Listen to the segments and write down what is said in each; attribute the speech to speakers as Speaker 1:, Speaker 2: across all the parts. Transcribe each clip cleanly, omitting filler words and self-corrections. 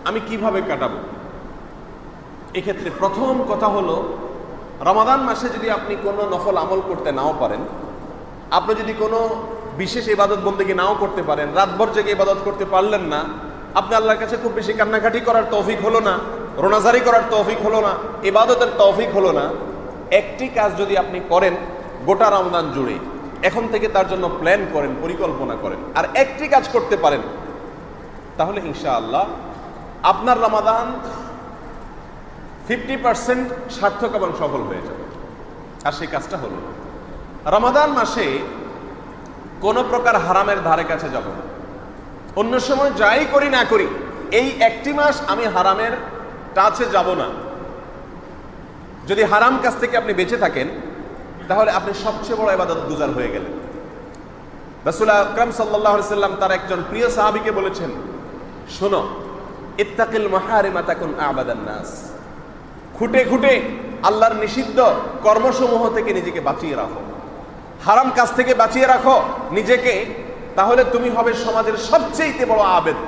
Speaker 1: আমি কিভাবে কাটাবো? এক্ষেত্রে প্রথম কথা হলো, রমাদান মাসে যদি আপনি কোনো নফল আমল করতে নাও পারেন, আপনি যদি কোনো বিশেষ ইবাদত বন্দেগী নাও করতে পারেন, রাতভর জেগে ইবাদত করতে পারলেন না, আপনি আল্লাহর কাছে খুব বেশি কান্নাকাটি করার তৌফিক হলো না, রোনাজারি করার তৌফিক হলো না, ইবাদতের তৌফিক হলো না, একটি কাজ যদি আপনি করেন গোটা রমজান জুড়ে, এখন থেকে তার জন্য প্ল্যান করেন, পরিকল্পনা করেন, আর একটি কাজ করতে পারেন, তাহলে ইনশাআল্লাহ আপনার রমাদান 50% সার্থক এবং সফল হয়ে যাবে। আর সেই কাজটা হলো, রমাদান মাসে কোনো প্রকার হারামের ধারে কাছে যাব না। অন্য সময় যাই করি না করি, এই একটি মাস আমি হারামের টাচে যাব না। যদি হারাম কাজ থেকে আপনি বেঁচে থাকেন, তাহলে আপনি সবচেয়ে বড় ইবাদত গুজার হয়ে গেলেন। রাসূল আকরাম সাল্লাল্লাহু আলাইহি সাল্লাম তার একজন প্রিয় সাহাবীকে বলেছেন, শোনো, ইত্তাকিল মাহারিমা তাকুন আবাদান নাস। খুঁটে খুঁটে আল্লাহর নিষিদ্ধ কর্মসমূহ থেকে নিজেকে বাঁচিয়ে রাখো, হারাম কাজ থেকে বাঁচিয়ে রাখো নিজেকে, তাহলে তুমি হবে সমাজের সবচেয়ে বড় আবেদ।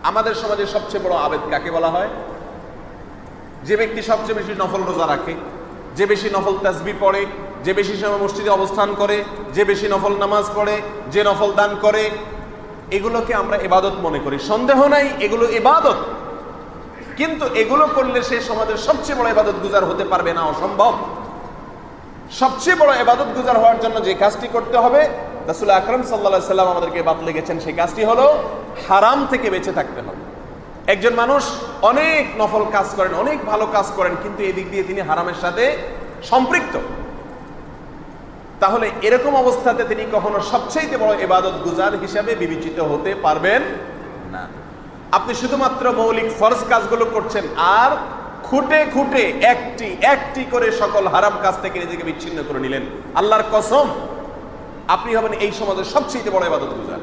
Speaker 1: আমাদের সমাজের সবচেয়ে বড় আবেদ কাকে বলা হয়? যে ব্যক্তি সবচেয়ে বেশি নফল রোজা রাখে, যে বেশি নফল তাসবিহ পড়ে, যে বেশি সময় মসজিদে অবস্থান করে, যে বেশি নফল নামাজ পড়ে, যে নফল দান করে, এগুলোকে আমরা ইবাদত মনে করি। সন্দেহ নাই এগুলো ইবাদত, কিন্তু এগুলো করলে সে সমাজের সবচেয়ে বড় ইবাদত গুজার হতে পারবে না, অসম্ভব। সবচেয়ে বড় ইবাদত গুজার হওয়ার জন্য যে কাজটি করতে হবে, রাসূল আকরাম সাল্লাল্লাহু আলাইহি সাল্লাম আমাদেরকে বাত লেগেছেন, সেই কাজটি হলো হারাম থেকে বেঁচে থাকতে হবে। একজন মানুষ অনেক নফল কাজ করেন, অনেক ভালো কাজ করেন, কিন্তু এদিক দিয়ে তিনি হারামের সাথে সম্পৃক্ত, তাহলে এরকম অবস্থাতে তিনি কখনো সবচেয়ে বড় ইবাদত গুজার হিসাবে বিবেচিত হতে পারবেন না। আপনি শুধুমাত্র মৌলিক ফরজ কাজগুলো করছেন, আর খুঁটে খুঁটে একটি একটি করে সকল হারাম কাজ থেকে নিজেকে বিচ্ছিন্ন করে নিলেন। আল্লাহর কসম, আপনি হবেন এই সমাজের সবচেয়ে বড় ইবাদত গুজার।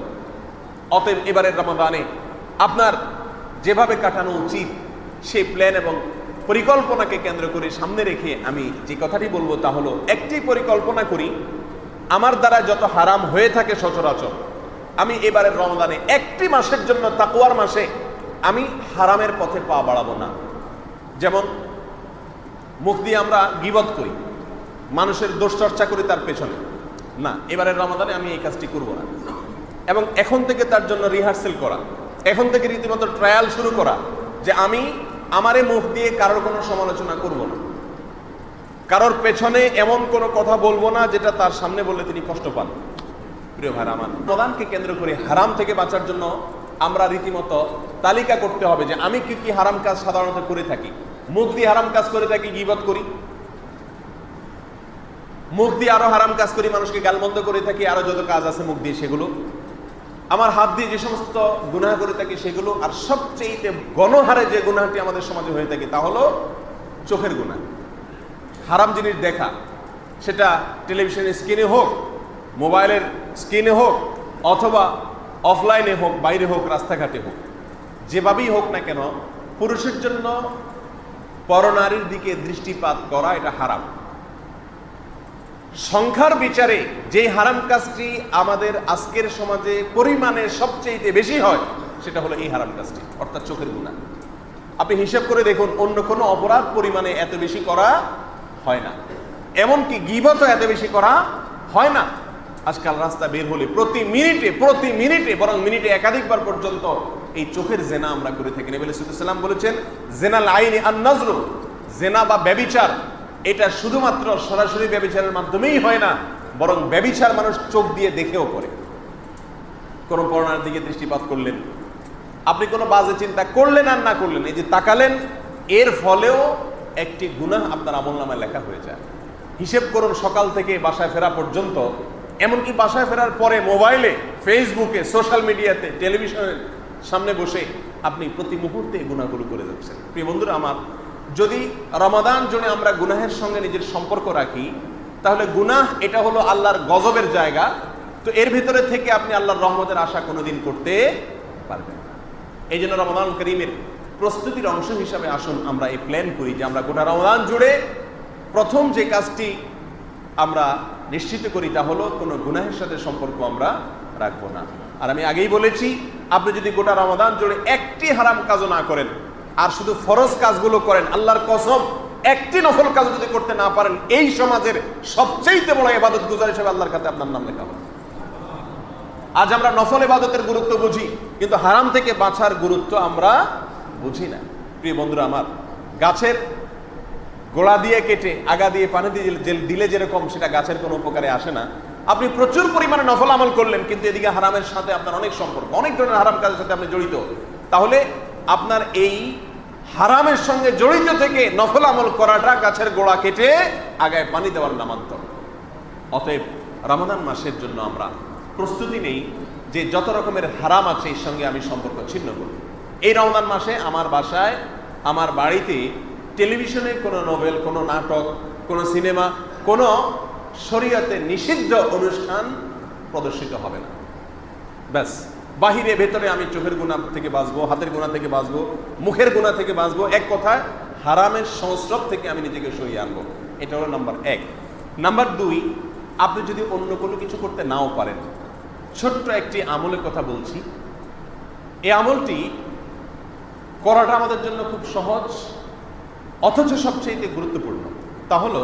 Speaker 1: অতএব এবারের রমাদানে আপনার যেভাবে কাটানো উচিত, সেই প্ল্যান এবং পরিকল্পনাকে কেন্দ্র করে সামনে রেখে আমি যে কথাটি বলবো তা হলো, একটি পরিকল্পনা করি, আমার দ্বারা যত হারাম হয়ে থাকে সচরাচর, আমি এবারের রমাদানে একটি মাসের জন্য, তাকওয়ার মাসে, আমি হারামের পথে পা বাড়াবো না। যেমন মুখ দিয়ে আমরা গীবত করি, মানুষের দোষ চর্চা করি তার পেছনে, না, এবারের রমাদানে আমি এই কাজটি করব না। এবং এখন থেকে তার জন্য রিহার্সেল করা, এখন থেকে রীতিমতো ট্রায়াল শুরু করা, যে আমি আমারে মুখ দিয়ে কারোর কোনো সমালোচনা করব না, কারোর পেছনে এমন কোনো কথা বলবো না যেটা তার সামনে বললে তিনি কষ্ট পান। প্রিয় ভাই আমার, প্রধানকে কেন্দ্র করে হারাম থেকে বাঁচার জন্য আমরা রীতিমতো তালিকা করতে হবে যে আমি কি কি হারাম কাজ সাধারণত করে থাকি। মুখ দিয়ে হারাম কাজ করে থাকি, গীবত করি, মুখ দিয়ে আরো হারাম কাজ করি, মানুষকে গালমন্দ করে থাকি, আরো যত কাজ আছে মুখ দিয়ে সেগুলো, আমার হাত দিয়ে যে সমস্ত গুনাহ করে থাকি সেগুলো, আর সবচেয়ে গণহারে যে গুনাহটি আমাদের সমাজে হয়ে থাকে তা হলো চোখের গুনাহ। হারাম জিনিস দেখা, সেটা টেলিভিশনের স্ক্রিনে হোক, মোবাইলের স্ক্রিনে হোক, অথবা অফলাইনে হোক, বাইরে হোক, রাস্তাঘাটে হোক, যেভাবেই হোক না কেন, পুরুষের জন্য পরনারীর দিকে দৃষ্টিপাত করা এটা হারাম। সংখ্যার বিচারে যে হারাম কাজটি আমাদের আজকের সমাজে পরিমাণে সবচেয়ে বেশি হয়, সেটা হলো এই হারাম কাজটি, অর্থাৎ চোখের গুনাহ। আপনি হিসাব করে দেখুন, অন্য কোনো অপরাধ পরিমাণে এত বেশি করা হয় না, এমনকি গীবতও এত বেশি করা হয় না। আজকাল রাস্তা বের হলে প্রতি মিনিটে বরং মিনিটে একাধিকবার পর্যন্ত এই চোখের জেনা আমরা করে থাকি। নবী সাল্লাল্লাহু আলাইহি ওয়াসাল্লাম বলেছেন, জেনাল আইনি আন নজরু, জেনা বা ব্যভিচার, এটা শুধুমাত্র সরাসরি ব্যভিচারের মাধ্যমেই হয় না, বরং ব্যভিচার মানুষ চোখ দিয়ে দেখেও করে। কোন পরনার দিকে দৃষ্টিপাত করলেন, আপনি কোনো বাজে চিন্তা করলেন আর না করলেন, এই যে তাকালেন, এর ফলেও একটি গুনাহ আপনার আমলনামায় লেখা হয়ে যায়। হিসেব করুন, সকাল থেকে বাসায় ফেরা পর্যন্ত, এমনকি বাসায় ফেরার পরে মোবাইলে, ফেসবুকে, সোশ্যাল মিডিয়াতে, টেলিভিশনের সামনে বসে আপনি প্রতি মুহূর্তে এই গুনাহগুলো করে যাচ্ছেন। প্রিয় বন্ধুরা আমার, যদি রমাদান জুড়ে আমরা গুনাহের সঙ্গে নিজের সম্পর্ক রাখি, তাহলে গুনাহ এটা হলো আল্লাহর গজবের জায়গা, তো এর ভিতরে থেকে আপনি আল্লাহর রহমতের আশা কোনোদিন করতে পারবেন না। এই জন্য রমাদান করিমের প্রস্তুতির অংশ হিসাবে আসুন আমরা এই প্ল্যান করি যে আমরা গোটা রমাদান জুড়ে প্রথম যে কাজটি আমরা নিশ্চিত করি তা হলো কোনো গুনাহের সাথে সম্পর্ক আমরা রাখবো না। আর আমি আগেই বলেছি, আপনি যদি গোটা রমাদান জুড়ে একটি হারাম কাজও না করেন আর শুধু ফরজ কাজগুলো করেন, আল্লাহর কসম একটি নফল কাজ যদি করতে না পারেন, এই সমাজের সবচেয়ে বড় ইবাদত গুজার হিসেবে আল্লাহর কাছে আপনার নাম লেখা হবে। আজ আমরা নফল ইবাদতের গুরুত্ব বুঝি, কিন্তু হারাম থেকে বাঁচার গুরুত্ব আমরা বুঝি না। প্রিয় বন্ধুরা আমার, গাছের গোড়া দিয়ে কেটে আগা দিয়ে পানি দিয়ে দিলে যেরকম সেটা গাছের কোনো উপকারে আসে না, আপনি প্রচুর পরিমাণে নফল আমল করলেন কিন্তু এদিকে হারামের সাথে আপনার অনেক সম্পর্ক, অনেক ধরনের হারাম কাজের সাথে আপনি জড়িত, তাহলে আপনার এই হারামের সঙ্গে জড়িত থেকে নফল আমল করাটা গাছের গোড়া কেটে আগায় পানি দেওয়ার নামান্তর। অতএব রমাদান মাসের জন্য আমরা প্রস্তুতি নেই যে যত রকমের হারাম আছে এর সঙ্গে আমি সম্পর্ক ছিন্ন করব। এই রমাদান মাসে আমার বাসায়, আমার বাড়িতে টেলিভিশনে কোনো নোবেল, কোনো নাটক, কোনো সিনেমা, কোনো শরীয়তে নিষিদ্ধ অনুষ্ঠান প্রদর্শিত হবে না। ব্যাস, বাহিরে ভেতরে আমি চোখের গুনাহ থেকে বাঁচবো, হাতের গুনাহ থেকে বাঁচবো, মুখের গুনাহ থেকে বাঁচবো, এক কথায় হারামের সংস্রব থেকে আমি নিজেকে সরিয়ে আনবো। এটা হলো নাম্বার 1। নাম্বার 2, আপনি যদি অন্য কোনো কিছু করতে নাও পারেন, ছোট্ট একটি আমলের কথা বলছি। এই আমলটি করাটা আমাদের জন্য খুব সহজ, অথচ সবচেয়ে গুরুত্বপূর্ণ। তা হলো,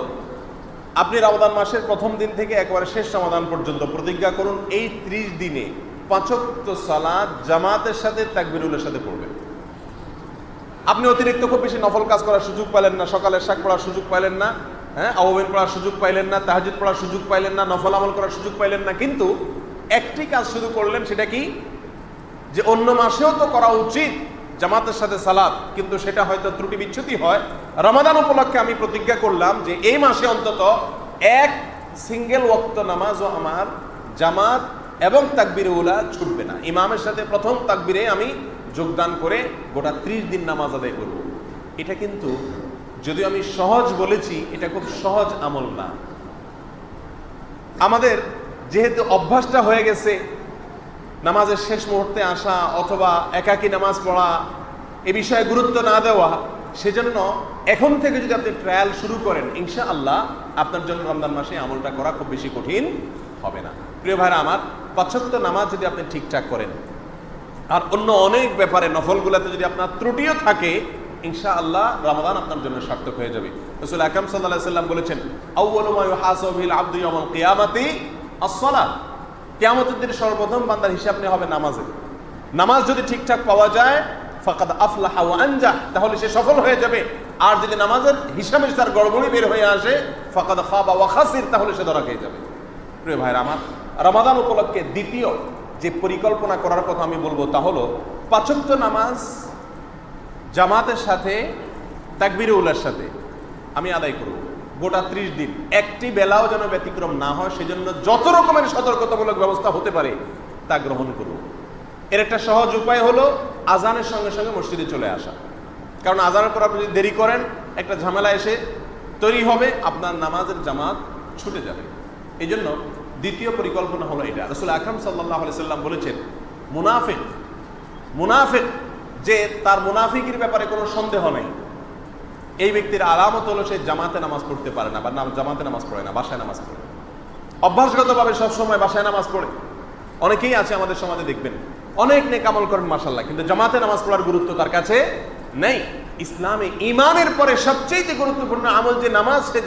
Speaker 1: আপনি রমাদান মাসের প্রথম দিন থেকে একেবারে শেষ রমাদান পর্যন্ত প্রতিজ্ঞা করুন এই 30 দিনে 5 ওয়াক্ত সালাত জামাতের সাথে তাকবীরুলের সাথে পড়বেন। আপনি অতিরিক্ত খুব বেশি নফল কাজ করার সুযোগ পাইলেন না, সকালের শাক পড়ার সুযোগ পাইলেন না, আওয়াবিন পড়ার সুযোগ পাইলেন না, তাহাজ্জুদ পড়ার সুযোগ পাইলেন না, নফল আমল করার সুযোগ পাইলেন না, কিন্তু একটি কাজ শুরু করলেন। সেটা কি? যে অন্য মাসেও তো করা উচিত জামাতের সাথে সালাত, কিন্তু সেটা হয়তো ত্রুটি বিচ্যুতি হয়। রমাদান উপলক্ষে আমি প্রতিজ্ঞা করলাম যে এই মাসে অন্তত এক সিঙ্গেল ওয়াক্ত নামাজও আমার জামাত এবং তাকবীরে উলা ছুটবে না। ইমামের সাথে প্রথম তাকবীরে আমি যোগদান করে গোটা 30 দিন নামাজ আদায় করব। এটা কিন্তু, যদিও আমি সহজ বলেছি, এটা খুব সহজ আমল না। আমাদের যেহেতু অভ্যাসটা হয়ে গেছে নামাজের শেষ মুহূর্তে আসা অথবা একাকী নামাজ পড়া, এ বিষয়ে গুরুত্ব না দেওয়া, সেজন্য এখন থেকে যদি আপনি ট্রায়াল শুরু করেন, ইনশাআল্লাহ আপনার জন্য রমজান মাসে আমলটা করা খুব বেশি কঠিন হবে না। প্রিয় ভাইরা আমার, 5 ওয়াক্ত নামাজ যদি আপনি ঠিকঠাক করেন আর অন্য অনেক ব্যাপারে নফলগুলোতে যদি আপনার ত্রুটিও থাকে, ইনশাআল্লাহ রমাদান আপনার জন্য সার্থক হয়ে যাবে। রাসূল আকরাম সাল্লাল্লাহু আলাইহি সাল্লাম বলেছেন, আউয়ালু মা ইউহাসাবু বিল আবদু ইয়াউমাল কিয়ামাতি আস-সালাত। কিয়ামতের দিন সর্বপ্রথম বান্দার হিসাব নেওয়া হবে নামাজে। নামাজ যদি ঠিকঠাক পাওয়া যায়, ফাকাদ আফলাহা ওয়া আনজাহ, তাহলে সে সফল হয়ে যাবে। আর যদি নামাজের হিসাবে তার গড়বড়ি বের হয়ে আসে, ফাকাদ খাবা ওয়া খাসির, তাহলে সে ধরা খেয়ে যাবে। প্রিয় ভাইরা আমার, রমাদান উপলক্ষে দ্বিতীয় যে পরিকল্পনা করার কথা আমি বলবো তা হলো 5 ওয়াক্ত নামাজ জামাতের সাথে তাকবীরে উলার সাথে আমি আদায় করব গোটা 30 দিন। একটি বেলাও যেন ব্যতিক্রম না হয়, সেজন্য যত রকমের সতর্কতামূলক ব্যবস্থা হতে পারে তা গ্রহণ করব। এর একটা সহজ উপায় হলো আজানের সঙ্গে সঙ্গে মসজিদে চলে আসা। কারণ আজানের পর আপনি যদি দেরি করেন, একটা ঝামেলা এসে তৈরি হবে, আপনার নামাজের জামাত ছুটে যাবে। এই জন্য দ্বিতীয় পরিকল্পনা হলো এটা। রাসূল আকরাম সাল্লাল্লাহু আলাইহি সাল্লাম বলেছেন, মুনাফিক যে তার মুনাফিকের ব্যাপারে কোনো সন্দেহ নেই, এই ব্যক্তির আলামত হলো সে জামাতে নামাজ পড়তে পারে না, বা জামাতে নামাজ পড়ে না, বাসায় নামাজ পড়ে। অভ্যাসগতভাবে সবসময় বাসায় নামাজ পড়ে। অনেকেই আছে আমাদের সমাজে, দেখবেন অনেক নেক আমল করেন মাশাআল্লাহ, কিন্তু জামাতে নামাজ পড়ার গুরুত্ব তার কাছে নেই। ইসলামে ঈমানের পরে সবচেয়ে গুরুত্বপূর্ণ আমল যে নামাজ, সে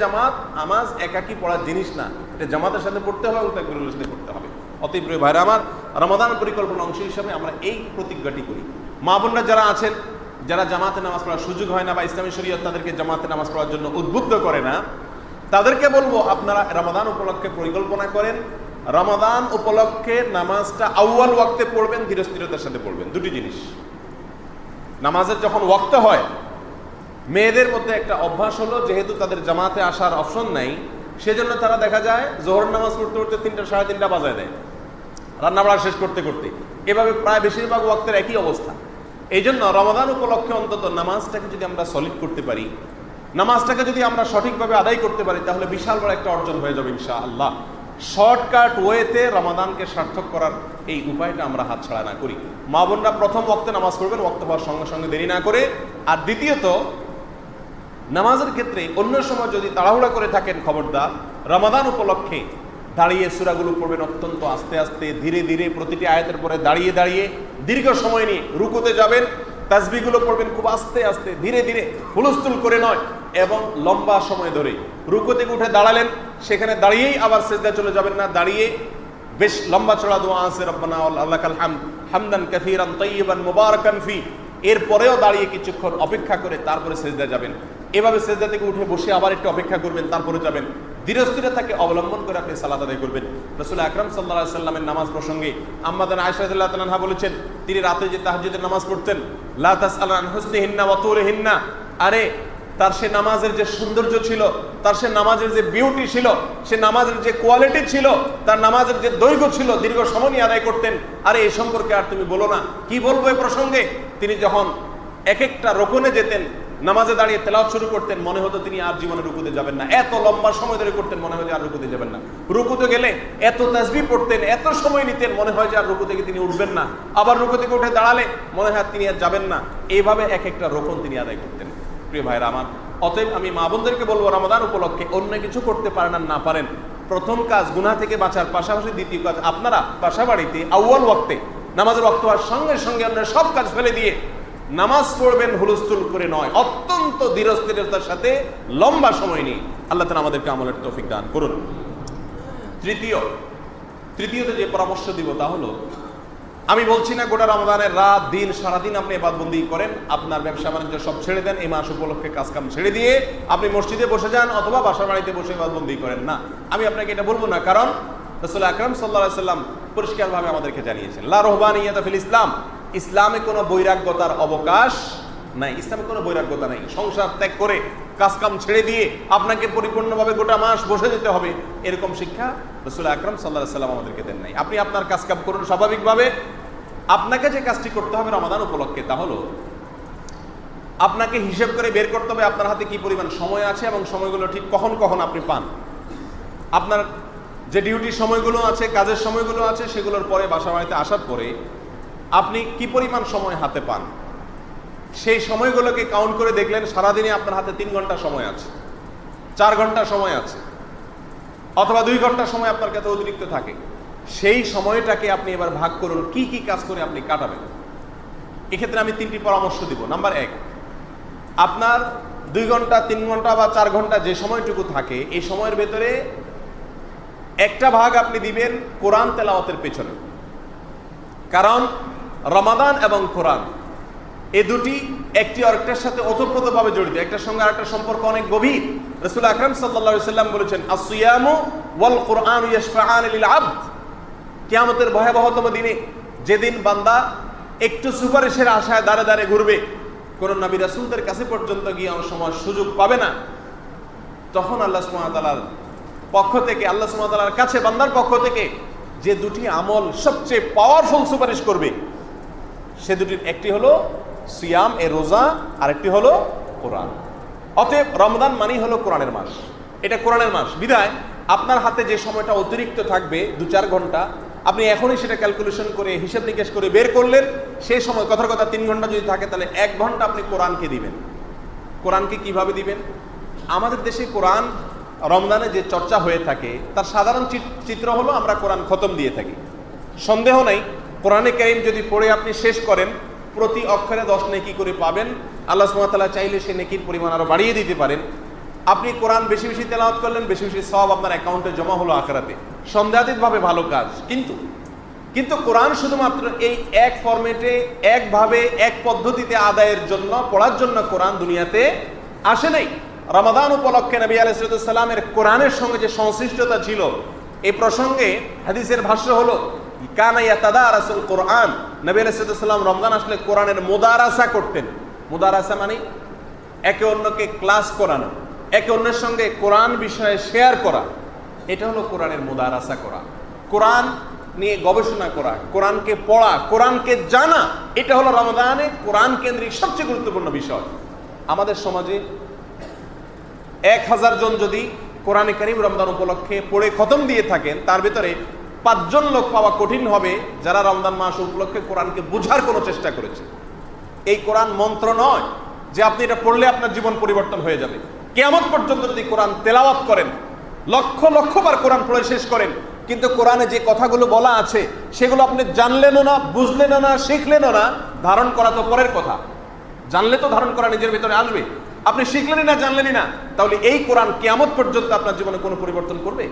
Speaker 1: নামাজ একাকী পড়ার জিনিস না, এটা জামাতের সাথে পড়তে হবে এবং তাকবীরুল সাথে পড়তে হবে। অতএব প্রিয় ভাইরা আমার, রমাদান পরিকল্পনার অংশ হিসাবে আমরা এই প্রতিজ্ঞাটি করি। মা বোনরা যারা আছেন, যারা জামাতে নামাজ পড়ার সুযোগ হয় না বা ইসলামী শরীয়ত তাদেরকে জামাতে নামাজ পড়ার জন্য উদ্বুদ্ধ করে না, তাদেরকে বলবো আপনারা রমাদান উপলক্ষে পরিকল্পনা করেন। রমাদান উপলক্ষে নামাজটা আউয়াল ওয়াক্তে পড়বেন, ধীরস্থিরতার সাথে পড়বেন। দুটি জিনিস, নামাজের যখন ওয়াক্ত হয়, মেয়েদের মধ্যে একটা অভ্যাস হলো, যেহেতু তাদের জামাতে আসার অপশন নাই, সেজন্য তারা দেখা যায় জোহর নামাজ পড়তে পড়তে 3টা সাড়ে 3টা বাজায় দেয়, রান্নাবাড়া শেষ করতে করতে। এভাবে প্রায় বেশিরভাগ ওয়াক্তের একই অবস্থা। এই জন্য রমাদান উপলক্ষে অন্তত নামাজটাকে যদি আমরা সলিড করতে পারি, নামাজটাকে যদি আমরা সঠিকভাবে আদায় করতে পারি, তাহলে বিশাল বড় একটা অর্জন হয়ে যাবে ইনশাআল্লাহ। শর্টকাট ওয়েতে রমাদানকে সার্থক করার এই উপায়টা আমরা হাতছাড়া না করি। মা বোনরা প্রথম ওয়াক্তে নামাজ পড়বেন, ওয়াক্ত হওয়ার সঙ্গে সঙ্গে দেরি না করে। আর দ্বিতীয়ত, নামাজের ক্ষেত্রে অন্য সময় যদি তাড়াহুড়া করে থাকেন, খবরদার রমাদান উপলক্ষে দাঁড়িয়ে সূরাগুলো পড়বেন অত্যন্ত আস্তে আস্তে, ধীরে ধীরে, প্রতিটি আয়াতের পরে দাঁড়িয়ে দাঁড়িয়ে দীর্ঘ সময় নিয়ে রুকুতে যাবেন। তাসবিহগুলো পড়বেন খুব আস্তে আস্তে, ধীরে ধীরে, হুলস্থুল করে নয়, এবং লম্বা সময় ধরে। রুকু থেকে উঠে দাঁড়ালেন, সেখানে দাঁড়িয়েই আবার সিজদায় চলে যাবেন না, দাঁড়িয়ে বেশ লম্বা চড়া দোয়া আছে, রব্বানা লাকাল হামদ হামদান কাসীরান তাইয়িবান মুবারাকান ফি, এরপরেও দাঁড়িয়ে কিছুক্ষণ অপেক্ষা করে তারপরে সিজদায় যাবেন। এভাবে সিজদা থেকে উঠে বসে আবার একটু অপেক্ষা করবেন, তারপরে যাবেন। ধীরস্থিরতাকে অবলম্বন করে আপনি সালাত আদায় করবেন। রাসূল আকরাম সাল্লাল্লাহু আলাইহি সাল্লামের নামাজ প্রসঙ্গে আম্মা জান আয়েশা রাদিয়াল্লাহু তাআলা আনহা বলেছেন, তিনি রাতে যে তাহাজ্জুদের নামাজ পড়তেন, লা তাসআলু আন হুসনিহিন্না ওয়া তুলিহিন্না, আরে তার সে নামাজের যে সৌন্দর্য ছিল, তার সে নামাজের যে বিউটি ছিল, সে নামাজের যে কোয়ালিটি ছিল, তার নামাজের যে দৈর্ঘ্য ছিল, দীর্ঘ সময় নিয়ে আদায় করতেন। আরে এই সম্পর্কে আর তুমি বলো না। কি বলবো এই প্রসঙ্গে? তিনি যখন এক একটা রুকুনে যেতেন, নামাজে দাঁড়িয়ে তেলাওয়াত শুরু করতেন, মনে হতো তিনি আর জীবনে রুকুতে যাবেন না। এত লম্বা সময় ধরে করতেন, মনে হয় যে আর রুকুতে যাবেন না। রুকুতে গেলে এত তাসবিহ পড়তেন, এত সময় নিতেন, মনে হয় যে আর রুকু থেকে তিনি উঠবেন না। আবার রুকু থেকে উঠে দাঁড়ালে মনে হয় তিনি আর যাবেন না। এইভাবে এক একটা রুকুন তিনি আদায় করতেন। প্রিয় ভাইরা আমার, অতএব আমি মা বোনদেরকে বলবো, রমাদান উপলক্ষে অন্য কিছু করতে পারেন আর না পারেন, প্রথম কাজ গুনাহ থেকে বাঁচার পাশাপাশি দ্বিতীয় কাজ, আপনারা বাসা বাড়িতে আউয়াল ওয়াক্তে নামাজের ওয়াক্ত হওয়ার সঙ্গে সঙ্গে আপনারা সব কাজ ফেলে দিয়ে নামাজ পড়বেন, হুলস্থুল করে নয়, অত্যন্ত ধীরস্থিরতার সাথে লম্বা সময় নিয়ে। আল্লাহ তাআলা আমাদেরকে আমলের তৌফিক দান করুন। তৃতীয়ত যে পরামর্শ দিব তা হলো, আমি বলছি না গোটা রমাদানের রাত দিন সারাদিন আপনি ইবাদতবন্দি করেন, আপনার ব্যবসা বাণিজ্য সব ছেড়ে দেন, এই মাস উপলক্ষে কাজকাম ছেড়ে দিয়ে আপনি মসজিদে বসে যান অথবা বাসা বাড়িতে বসে ইবাদতবন্দি করেন না। আমি আপনাকে এটা বলবো না, কারণ রাসূল আকরাম সাল্লাল্লাহু আলাইহি সাল্লাম পরিষ্কারভাবে আমাদেরকে জানিয়েছেন, লা রুহবানিয়াতা ফিল ইসলাম, ইসলামে কোনো বৈরাগ্যতার অবকাশ নাই। ইসলামে কোনো বৈরাগ্যতা নাই। সংসার ত্যাগ করে কাজকাম ছেড়ে দিয়ে আপনাকে পরিপূর্ণভাবে গোটা মাস বসে যেতে হবে, এরকম শিক্ষা রাসূল আকরাম সাল্লাল্লাহু আলাইহি সাল্লাম আমাদেরকে দেন নাই। আপনি আপনার কাজকাম করুন স্বাভাবিকভাবে। আপনাকে যে কাজটি করতে হবে রমাদান উপলক্ষে, তা হলো আপনাকে হিসেব করে বের করতে হবে আপনার হাতে কি পরিমাণ সময় আছে এবং সময়গুলো ঠিক কখন কখন আপনি পান। আপনার যে ডিউটির সময়গুলো আছে, কাজের সময়গুলো আছে, সেগুলোর পরে বাসা বাড়িতে আসার পরে আপনি কি পরিমাণ সময় হাতে পান, সেই সময়গুলোকে কাউন্ট করে দেখলেন সারাদিনে আপনার হাতে 3 ঘন্টা সময় আছে, 4 ঘন্টা সময় আছে, অথবা 2 ঘন্টা সময় আপনার কাছে অতিরিক্ত থাকে। সেই সময়টাকে আপনি এবার ভাগ করুন কি কি কাজ করে আপনি কাটাবেন। এক্ষেত্রে আমি 3টি পরামর্শ দিব। নাম্বার 1, আপনার 2 ঘন্টা, 3 ঘন্টা বা 4 ঘন্টা যে সময়টুকু থাকে, এই সময়ের ভেতরে একটা ভাগ আপনি দিবেন কোরআন তেলাওয়াতের পেছনে। কারণ রমাদান এবং কোরআন এই দুটি একটি আরেকটার সাথে ওতপ্রোতভাবে জড়িত, একটার সঙ্গে আরেকটার সম্পর্ক অনেক গভীর। রাসূল আকরাম সাল্লাল্লাহু আলাইহি সাল্লাম বলেছেন, আসিয়ামু ওয়াল কুরআনু ইয়াশফাআন লিল আবদ, কিয়ামতের ভয়াবহতম দিনে, যেদিন বান্দা একটু সুপারিশের আশায় দাঁড়ে দাঁড়ে ঘুরবে, কোন নবী রাসূলদের কাছে পর্যন্ত গিয়ে অনেক সময় সুযোগ পাবে না, তখন আল্লাহ সুবহানাহু ওয়া তাআলার পক্ষ থেকে, আল্লাহ সুবহানাহু ওয়া তাআলার কাছে বান্দার পক্ষ থেকে যে দুটি আমল সবচেয়ে পাওয়ারফুল সুপারিশ করবে, সে দুটির একটি হলো সিয়াম, এ রোজা, আর একটি হলো কোরআন। অতএব রমজান মানেই হলো কোরআনের মাস, এটা কোরআনের মাস। বিধায় আপনার হাতে যে সময়টা অতিরিক্ত থাকবে 2-4 ঘন্টা, আপনি এখনই সেটা ক্যালকুলেশন করে হিসাব নিকেশ করে বের করলেন। সেই সময় কথার কথা 3 ঘন্টা যদি থাকে, তাহলে 1 ঘন্টা আপনি কোরআনকে দিবেন। কোরআনকে কিভাবে দিবেন? আমাদের দেশে কোরআন রমজানে যে চর্চা হয়ে থাকে তার সাধারণ চিত্র হলো আমরা কোরআন খতম দিয়ে থাকি। সন্দেহ নাই, কোরআনে কারীম যদি পড়ে আপনি শেষ করেন, প্রতি অক্ষরে 10 নেকি করে পাবেন। আল্লাহ সুবহানাহু ওয়া তাআলা চাইলে সেই নেকির পরিমাণ আরো বাড়িয়ে দিতে পারেন। আপনি কোরআন বেশি বেশি তেলাওয়াত করলেন, বেশি বেশি সওয়াব আপনার অ্যাকাউন্টে জমা হলো আখিরাতে। সন্দেহাতীতভাবে ভালো কাজ। কিন্তু কোরআন শুধুমাত্র এই এক ফরম্যাটে, একভাবে, এক পদ্ধতিতে আদায়ের জন্য, পড়ার জন্য কোরআন দুনিয়াতে আসে নাই। রমাদান উপলক্ষে নবী আলাইহিস সালামের কোরআনের সঙ্গে যে সংশ্লিষ্টতা ছিল, এই প্রসঙ্গে হাদিসের ভাষ্য হলো, কানা ইয়াতাদারাসুল কোরআন, নবী আলাইহিস সালাম রমজান আসলে কোরআনের মুদারাসা করতেন। মুদারাসা মানে একে অন্যকে ক্লাস করানো, একে অন্যের সঙ্গে কোরআন বিষয়ে শেয়ার করা। এটা হলো কোরআনের মুদারাসা করা, কোরআন নিয়ে গবেষণা করা, কোরআনকে পড়া, কোরআনকে জানা। এটা হলো রমাদানে কোরআন কেন্দ্রিক সবচেয়ে গুরুত্বপূর্ণ বিষয়। আমাদের সমাজে 1000 জন যদি কোরআনে কারীম রমজান উপলক্ষে পড়ে খতম দিয়ে থাকেন, তার ভিতরে 5 জন লোক পাওয়া কঠিন হবে যারা রমজান মাস উপলক্ষে কোরআনকে বোঝার কোনো চেষ্টা করেছে। এই কোরআন মন্ত্র নয় যে আপনি এটা পড়লে আপনার জীবন পরিবর্তন হয়ে যাবে। কিয়ামত পর্যন্ত যদি কোরআন তেলাওয়াত করেন, লক্ষ লক্ষবার কোরআন পড়ে শেষ করেন, কিন্তু কোরআনে যে কথাগুলো বলা আছে সেগুলো আপনি জানলেনও না, বুঝলেনও না, শিখলেনও না। ধারণ করা তো পরের কথা, জানলে তো ধারণ করা নিজের ভিতরে আসবে। আপনি শিখলেনই না, জানলেনই না, তাহলে এই কোরআন কিয়ামত পর্যন্ত আপনার জীবনে কোনো পরিবর্তন করবে?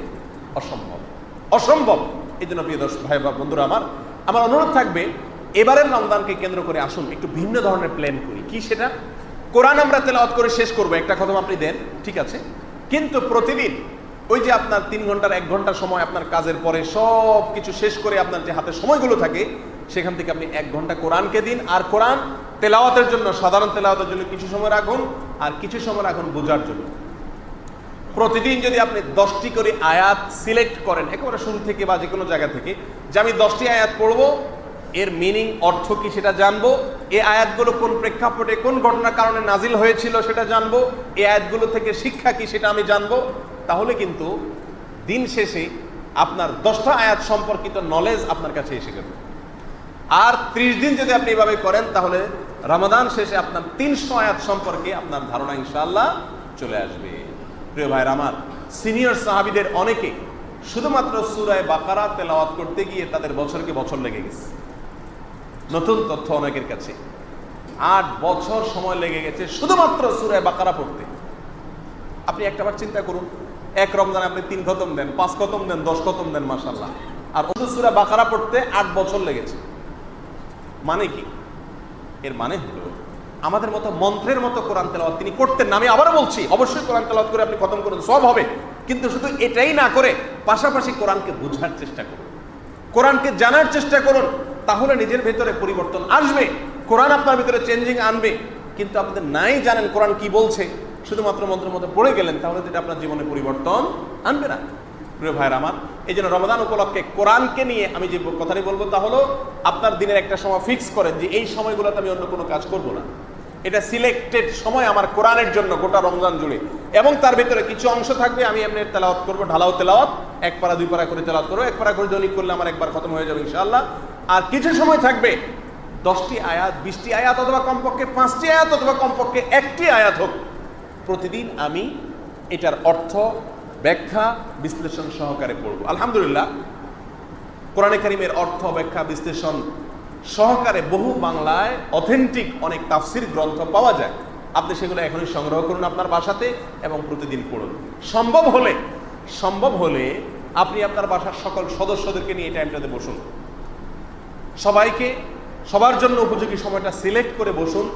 Speaker 1: অসম্ভব, অসম্ভব। এই জন্য প্রিয় দর্শক ভাই বা বন্ধুরা, আমার অনুরোধ থাকবে, এবারের রমজানকে কেন্দ্র করে আসুন একটু ভিন্ন ধরনের প্ল্যান করি। কি সেটা? কোরআন আমরা তেলাওয়াত করে শেষ করবো, একটা খতম আপনি দেন, ঠিক আছে, কিন্তু প্রতিদিন ওই যে আপনার 3 ঘন্টার 1 ঘন্টা সময় আপনার কাজের পরে সব কিছু শেষ করে আপনার যে হাতে সময়গুলো থাকে সেখান থেকে আপনি 1 ঘন্টা কোরআনকে দিন। আর কোরআন তেলাওয়াতের জন্য, সাধারণ তেলাওয়াতের জন্য কিছু সময় রাখুন, আর কিছু সময় রাখুন বোঝার জন্য। প্রতিদিন যদি আপনি 10টি করে আয়াত সিলেক্ট করেন একেবারে শুরু থেকে বা যে কোনো জায়গা থেকে, যে আমি 10টি আয়াত পড়বো, এর মিনিং অর্থ কি সেটা জানবো, এই আয়াতগুলো কোন প্রেক্ষাপটে কোন ঘটনার কারণে নাজিল হয়েছিল সেটা জানবো, এই আয়াতগুলো থেকে শিক্ষা কি সেটা আমি জানবো, তাহলে কিন্তু দিন শেষে আপনার 10টা আয়াত সম্পর্কিত নলেজ আপনার কাছে এসে গেল। আর 30 দিন যদি আপনি এভাবে করেন তাহলে রমাদান শেষে আপনার 300 আয়াত সম্পর্কে আপনার ধারণা ইনশাআল্লাহ চলে আসবে। প্রিয় ভাইরা আমার, সিনিয়র সাহাবীদের অনেকে শুধুমাত্র সূরা বাকারা তেলাওয়াত করতে গিয়ে তাদের বছরকে বছর লেগে গেছে। নতুন তথ্য অনেকের কাছে, 8 বছর সময় লেগে গেছে শুধুমাত্র সূরা বাকারা পড়তে। আপনি একটাবার চিন্তা করুন, এক রমজানে আপনি 3 খতম দেন, 5 খতম দেন, 10 খতম দেন, মাশাআল্লাহ, আর ওই সূরা বাকারা পড়তে 8 বছর লেগেছে। মানে কি? এর মানে হলো আমাদের মতো মন্ত্রের মতো কোরআন তেলাওয়াত তিনি করতেন না। আমি আবারও বলছি, অবশ্যই কোরআন তেলাওয়াত করে আপনি খতম করুন, সব হবে, কিন্তু শুধু এটাই না করে পাশাপাশি কোরআনকে বোঝার চেষ্টা করুন, কোরআনকে জানার চেষ্টা করুন, তাহলে নিজের ভেতরে পরিবর্তন আসবে। কোরআন আপনার ভিতরে চেঞ্জিং আনবে। কিন্তু আপনি নাই জানেন কোরআন কি বলছে, শুধুমাত্র মন্ত্রের মতো পড়ে গেলেন, তাহলে যেটা আপনার জীবনে পরিবর্তন আনবে না। প্রিয় ভাইরা আমার, এই জন্য রমাদান উপলক্ষে কোরআনকে নিয়ে আমি যে কথাটি বলবো তা হলো, আপনার দিনের একটা সময় ফিক্স করেন যে এই সময়গুলোতে আমি অন্য কোনো কাজ করব না, এটা সিলেক্টেড সময় আমার কোরআনের জন্য গোটা রমজান জুড়ে, এবং তার ভিতরে কিছু অংশ থাকবে আমি এমনি তেলাওয়াত করবো, ঢালাও তেলাওয়াত, 1 পারা 2 পারা করে তেলাওয়াত করবো, 1 পারা করে দৈনিক করলে আমার একবার খতম হয়ে যাবে ইনশাআল্লাহ। আর কিছু সময় থাকবে 10টি আয়াত, 20টি আয়াত, অথবা কমপক্ষে 5টি আয়াত, অথবা কমপক্ষে 1টি আয়াত হোক, প্রতিদিন আমি এটার অর্থ, ব্যাখ্যা, বিশ্লেষণ সহকারে পড়ব। আলহামদুলিল্লাহ, কোরআনে কারীমের অর্থ, ব্যাখ্যা, বিশ্লেষণ সহকারে বহু বাংলায় অথেন্টিক অনেক তাফসির গ্রন্থ পাওয়া যায়। আপনি সেগুলো এখনই সংগ্রহ করুন আপনার বাসাতে এবং প্রতিদিন পড়ুন। সম্ভব হলে আপনি আপনার বাসার সকল সদস্যদেরকে নিয়ে এই টাইমটাতে বসুন, সবার জন্য উপযোগী সময়টা সিলেক্ট করে বসুন।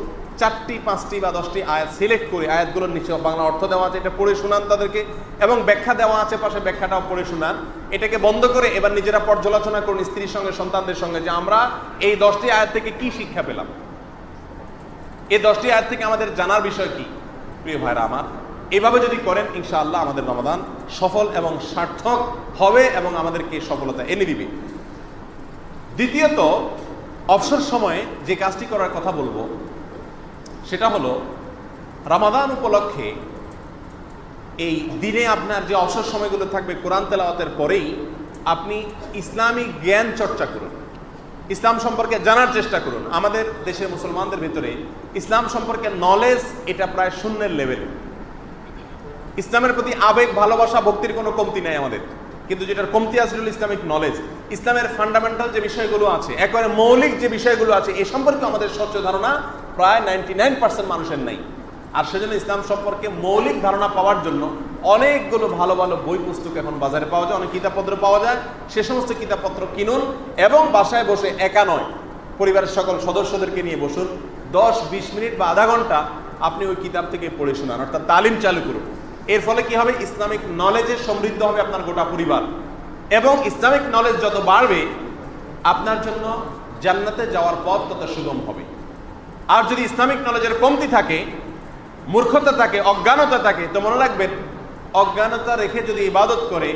Speaker 1: 4টি, 5টি বা 10টি আয়াত সিলেক্ট করে, আয়াতগুলোর নিচে বাংলা অর্থ দেওয়া আছে, এটা পড়ে শোনান তাদেরকে, এবং ব্যাখ্যা দেওয়া আছে পাশে, ব্যাখ্যাটাও পড়ে শোনান। এটাকে বন্ধ করে এবার নিজেরা পর্যালোচনা করুন স্ত্রীর সঙ্গে, সন্তানদের সঙ্গে, যে আমরা এই 10টি আয়াত থেকে কি শিক্ষা পেলাম, এই 10টি আয়াত থেকে আমাদের জানার বিষয় কি। প্রিয় ভাইরা আমার, এভাবে যদি করেন ইনশাআল্লাহ আমাদের রমাদান সফল এবং সার্থক হবে এবং আমাদেরকে সফলতা এনে দিবে। দ্বিতীয়ত, অবসর সময়ে যে কাজটি করার কথা বলবো সেটা হলো, রমাদান উপলক্ষে এই দিনে আপনার যে অবসর সময়গুলো থাকবে কোরআন তেলাওয়াতের পরেই আপনি ইসলামিক জ্ঞান চর্চা করুন, ইসলাম সম্পর্কে জানার চেষ্টা করুন। আমাদের দেশের মুসলমানদের ভিতরে ইসলাম সম্পর্কে নলেজ এটা প্রায় শূন্যের লেভেলে। ইসলামের প্রতি আবেগ, ভালোবাসা, ভক্তির কোনো কমতি নেই আমাদের, কিন্তু যেটার কমতি আছে হলো ইসলামিক নলেজ। ইসলামের ফান্ডামেন্টাল যে বিষয়গুলো আছে, একেবারে মৌলিক যে বিষয়গুলো আছে, এ সম্পর্কে আমাদের স্বচ্ছ ধারণা প্রায় 99% মানুষের নাই। আর সেজন্য ইসলাম সম্পর্কে মৌলিক ধারণা পাওয়ার জন্য অনেকগুলো ভালো ভালো বই পুস্তক এখন বাজারে পাওয়া যায়, অনেক কিতাবপত্র পাওয়া যায়। সে সমস্ত কিতাবপত্র কিনুন এবং বাসায় বসে, একা নয়, পরিবারের সকল সদস্যদেরকে নিয়ে বসুন, 10-20 মিনিট বা আধা ঘন্টা আপনি ওই কিতাব থেকে পড়ে শোনান, অর্থাৎ তালিম চালু করুন। এর ফলে কি হবে? ইসলামিক নলেজে সমৃদ্ধ হবে আপনার গোটা পরিবার, এবং ইসলামিক নলেজ যত বাড়বে আপনার জন্য জান্নাতে যাওয়ার পথ তত সুগম হবে। আর যদি ইসলামিক নলেজের কমতি থাকে, মূর্খতা থাকে, অজ্ঞানতা থাকে, তো মনে রাখবেন, অজ্ঞানতা রেখে যদি ইবাদত করে,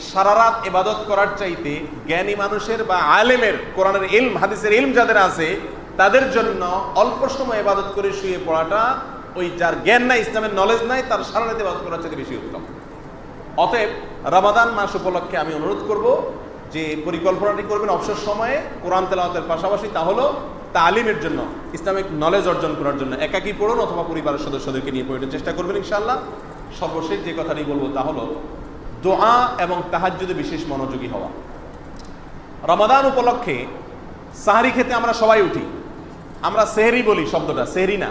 Speaker 1: সারা রাত ইবাদত করার চাইতে জ্ঞানী মানুষের বা আলেমের, কোরআনের ইলম, হাদিসের ইলম যাদের আছে, তাদের জন্য অল্প সময় ইবাদত করে শুয়ে পড়াটা, ওই যার জ্ঞান নাই, ইসলামের নলেজ নাই, তার সারা রাত ইবাদত করার চাইতে বেশি উত্তম। অতএব রমাদান মাস উপলক্ষে আমি অনুরোধ করব যে পরিকল্পনাটি করবেন অবসর সময়ে কোরআন তেলাওয়াতের পাশাপাশি, তা হলো তালিমের জন্য, ইসলামিক নলেজ অর্জন করার জন্য। একাকী পড়ুন অথবা পরিবারের সদস্যদেরকে নিয়ে পড়তে চেষ্টা করবেন ইনশাআল্লাহ। সর্বশেষ যে কথাটি বলবো তা হলো, দোয়া এবং তাহাজ্জুদে বিশেষ মনোযোগী হওয়া। রমাদান উপলক্ষে সাহরি খেতে আমরা সবাই উঠি। আমরা সেহরি বলি, শব্দটা সেহরি না।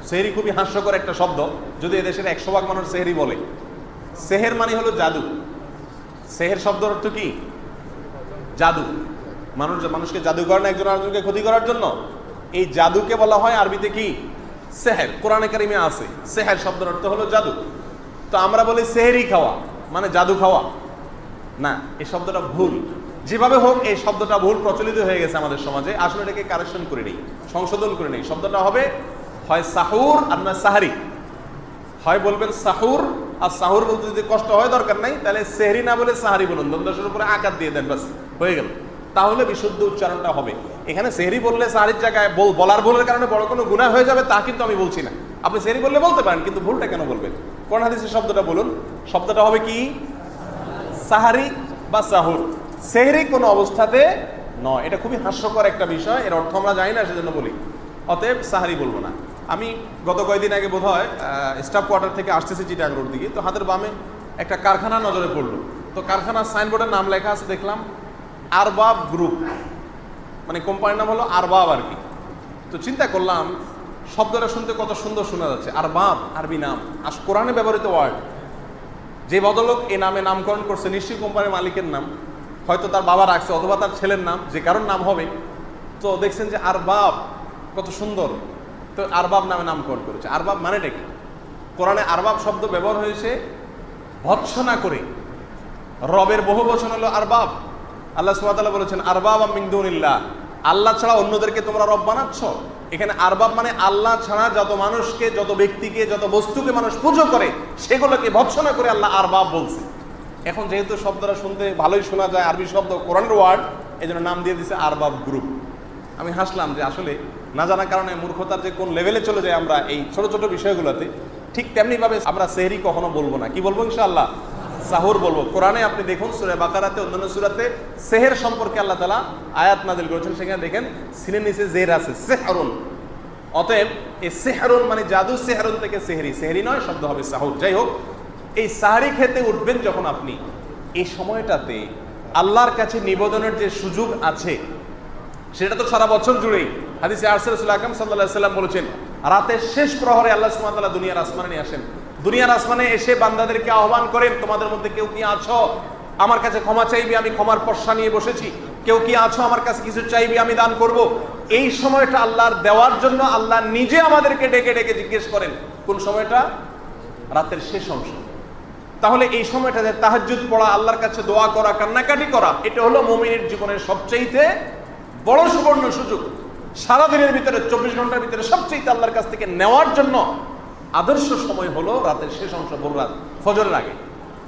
Speaker 1: সেহরি খুবই হাস্যকর একটা শব্দ, যদি এদেশের 100 ভাগ মানুষ সেহরি বলে। সেহের মানে হলো জাদু। সেহের শব্দের অর্থ কি? জাদু। মানুষকে জাদু করে না একজন আরেকজনকে ক্ষতি করার জন্য। এই জাদুকে বলা হয় আরবিতে কি? সেহের। কোরআনে কারিমে আছে সেহের শব্দের অর্থ হলো জাদু। তো আমরা বলি সেহরি খাওয়া মানে জাদু খাওয়া, না, এই শব্দটা ভুল। যেভাবে হোক এই শব্দটা ভুল প্রচলিত হয়ে গেছে আমাদের সমাজে। আসলে এটাকে কারেকশন করে নেই, সংশোধন করে নেই। শব্দটা হবে হয় সাহুর আর না সাহারি। হয় বলবেন সাহুর, আর সাহুর বলতে যদি কষ্ট হয় দরকার নাই, তাহলে সেহরি না বলে সাহারি বলুন, দ্বন্দ্বের উপরে আকার দিয়ে দেন, বাস হয়ে গেল। তাহলে বিশুদ্ধ উচ্চারণটা হবে। এখানে সেহরি বললে সাহারির জায়গায় বলার ভুলের কারণে বড় কোনো গুনাহ হয়ে যাবে তা কিন্তু আমি বলছি না। আপনি সেহরি বললে বলতে পারেন, কিন্তু ভুলটা কেন বলবেন? কোন হাদিসের শব্দটা বলুন। শব্দটা হবে কি? সাহারি বা সাহুর। সেহরি কোনো অবস্থাতে নয়। এটা খুবই হাস্যকর একটা বিষয়, এর অর্থ আমরা জানি না, সেজন্য বলি। অতএব সাহারি বলবো না। আমি গত কয়েকদিন আগে বোধ হয় স্টাফ কোয়ার্টার থেকে আসতেছি চিটাগাং রোড দিকে, তো হাতের বামে একটা কারখানা নজরে পড়লো। তো কারখানার সাইনবোর্ডের নাম লেখা আছে, দেখলাম আরবাব গ্রুপ, মানে কোম্পানির নাম হলো আরবাব আর কি। তো চিন্তা করলাম শব্দটা শুনতে কত সুন্দর শোনা যাচ্ছে। আরবাব আরবি নাম, আর কোরআনে ব্যবহৃত ওয়ার্ড। যে ভদ্রলোক এই নামে নামকরণ করছে নিশ্চয়ই কোম্পানির মালিকের নাম, হয়তো তার বাবা রাখছে অথবা তার ছেলের নাম, যে কারণ নাম হবে। তো দেখছেন যে আরবাব কত সুন্দর, তো আরবাব নামে নামকরণ করেছে। আরবাব মানেটা কি? কোরআনে আরবাব শব্দ ব্যবহার হয়েছে ভৎসনা করে। রবের বহু বচন হলো আরবাব। আল্লাহ সুবহানাহু ওয়া তাআলা বলেছেন আরবাব মিন দুনিল্লাহ, আল্লাহ ছাড়া অন্যদেরকে তোমরা রব বানাচ্ছ। এখানে আরবাব মানে আল্লাহ ছাড়া যত মানুষকে, যত ব্যক্তিকে, যত বস্তুকে মানুষ পুজো করে সেগুলোকে ভৎসনা করে আল্লাহ আরবাব বলছে। এখন যেহেতু শব্দটা শুনতে ভালোই শোনা যায়, আরবি শব্দ, কোরআনের ওয়ার্ড, এই জন্য নাম দিয়ে দিছে আরবাব গ্রুপ। আমি হাসলাম যে আসলে না জানার কারণে মূর্খতার যে কোন লেভেলে চলে যায় আমরা এই ছোট ছোট বিষয়গুলোতে। ঠিক তেমনিভাবে আমরা সেহরি কখনো বলবো না। কি বলবো? ইনশাআল্লাহ সাহুর বলবো। কোরআনে আপনি দেখুন সূরা বাকারাতে, অন্যান্য সূরাতে সেহের সম্পর্কে আল্লাহ তাআলা আয়াত নাযিল করেছেন, সেখানে দেখেন সিনের নিচে জের আছে, সেহরুন। অতএব এই সেহরুন মানে জাদু, সেহরুন থেকে সেহরি, সেহরি নয়, শব্দ হবে সাহুর। যাই হোক, এই সাহারি খেতে উঠবেন যখন আপনি, এই সময়টাতে আল্লাহর কাছে নিবেদনের যে সুযোগ আছে সেটা তো সারা বছর জুড়েই। হাদিসে রাসূল আকরাম সাল্লাল্লাহু আলাইহি ওয়াসাল্লাম বলেছেন, রাতের শেষ প্রহরে আল্লাহ সুবহানাহু ওয়া তাআলা দুনিয়ার আসমানে নিয়ে আসেন। দুনিয়ার আসমানে এসে বান্দাদেরকে আহ্বান করেন, তোমাদের মধ্যে কেউ কি আছো আমার কাছে ক্ষমা চাইবে, আমি ক্ষমার পর্ষা নিয়ে বসেছি। কেউ কি আছো আমার কাছে কিছু চাইবে, আমি দান করব। এই সময়টা আল্লাহর দেওয়ার জন্য আল্লাহ নিজে আমাদেরকে ডেকে ডেকে জিজ্ঞেস করেন। কোন সময়টা? রাতের শেষ অংশ। তাহলে এই সময়টাতে তাহাজ্জুদ পড়া, আল্লাহর কাছে দোয়া করা, কান্নাকাটি করা, এটা হলো মুমিনের জীবনের সবচেয়ে বড় সুবর্ণ সুযোগ। সারাদিনের ভিতরে 24 ঘন্টার ভিতরে সবচেয়ে আল্লাহর কাছ থেকে নেওয়ার জন্য আদর্শ সময় হলো রাতের শেষ অংশ, ভোর রাত, ফজরের আগে।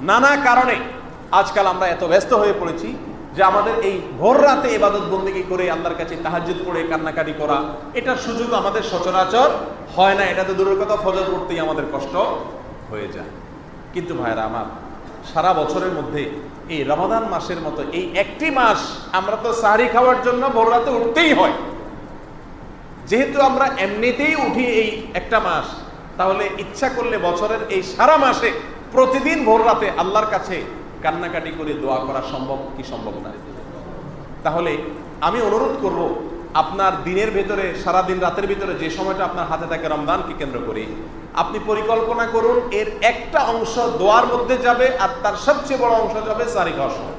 Speaker 1: নানা কারণে আজকাল আমরা এত ব্যস্ত হয়ে পড়েছি যে আমাদের এই ভোর রাতে ইবাদত বন্দেগী করে আল্লাহর কাছে তাহাজ্জুদ পড়ে কান্নাকাটি করা, এটার সুযোগ আমাদের সচরাচর হয় না। এটা তো দূরের কথা, ফজর পড়তেই আমাদের কষ্ট হয়ে যায়। কিন্তু ভাইরা আমার, সারা বছরের মধ্যে এই রমাদান মাসের মতো এই একটি মাস আমরা তো সাহরি খাওয়ার জন্য ভোর রাতে উঠতেই হয়। যেহেতু আমরা এমনিতেই উঠি এই একটা মাস, তাহলে ইচ্ছা করলে বছরের এই সারা মাসে প্রতিদিন ভোর রাতে আল্লাহর কাছে কান্নাকাটি করে দোয়া করা সম্ভব কি সম্ভব না? তাহলে আমি অনুরোধ করব, আপনার দিনের ভেতরে, সারাদিন রাতের ভিতরে যে সময়টা আপনার হাতে থাকে রমজানকে কেন্দ্র করে, আপনি পরিকল্পনা করুন এর একটা অংশ দোয়ার মধ্যে যাবে, আর তার সবচেয়ে বড় অংশ যাবে সাহরি খাওয়ার সময়।